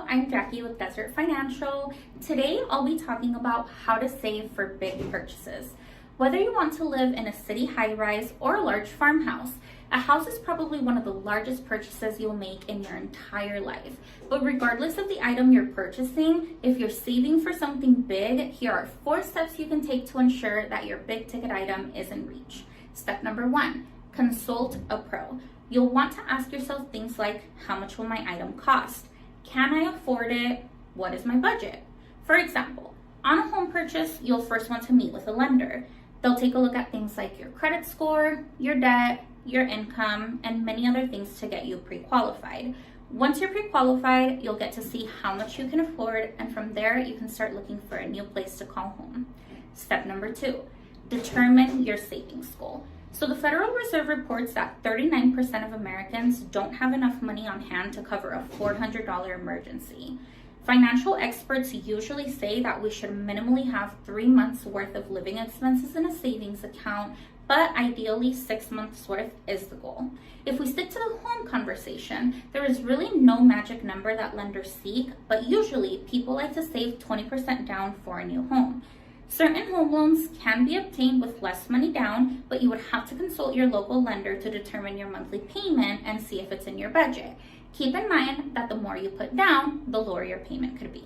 I'm Jackie with Desert Financial. Today I'll be talking about how to save for big purchases. Whether you want to live in a city high-rise or a large farmhouse, a house is probably one of the largest purchases you'll make in your entire life. But regardless of the item you're purchasing, if you're saving for something big, here are 4 steps you can take to ensure that your big ticket item is in reach. Step number 1, consult a pro. You'll want to ask yourself things like, how much will my item cost? Can I afford it? What is my budget? For example, on a home purchase, you'll first want to meet with a lender. They'll take a look at things like your credit score, your debt, your income, and many other things to get you pre-qualified. Once you're pre-qualified, you'll get to see how much you can afford, and from there, you can start looking for a new place to call home. Step number 2, determine your savings goal. So the Federal Reserve reports that 39% of Americans don't have enough money on hand to cover a $400 emergency. Financial experts usually say that we should minimally have 3 months worth of living expenses in a savings account, but ideally 6 months worth is the goal. If we stick to the home conversation, there is really no magic number that lenders seek, but usually people like to save 20% down for a new home. Certain home loans can be obtained with less money down, but you would have to consult your local lender to determine your monthly payment and see if it's in your budget. Keep in mind that the more you put down, the lower your payment could be.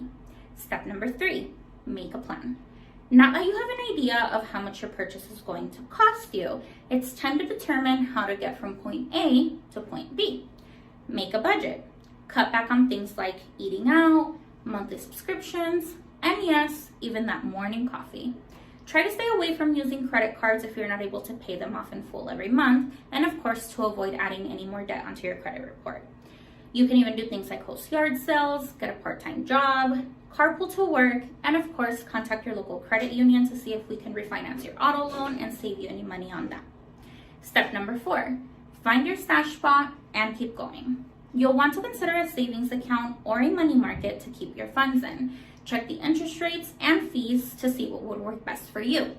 Step number 3, make a plan. Now that you have an idea of how much your purchase is going to cost you, it's time to determine how to get from point A to point B. Make a budget. Cut back on things like eating out, monthly subscriptions, and yes, even that morning coffee. Try to stay away from using credit cards if you're not able to pay them off in full every month, and of course to avoid adding any more debt onto your credit report. You can even do things like host yard sales, get a part-time job, carpool to work, and of course contact your local credit union to see if we can refinance your auto loan and save you any money on that. Step number 4, find your stash spot and keep going. You'll want to consider a savings account or a money market to keep your funds in. Check the interest rates and fees to see what would work best for you.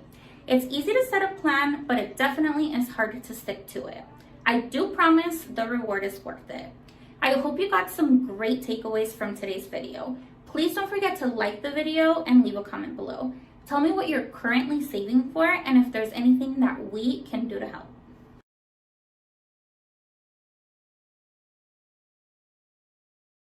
It's easy to set a plan, but it definitely is harder to stick to it. I do promise the reward is worth it. I hope you got some great takeaways from today's video. Please don't forget to like the video and leave a comment below. Tell me what you're currently saving for and if there's anything that we can do to help.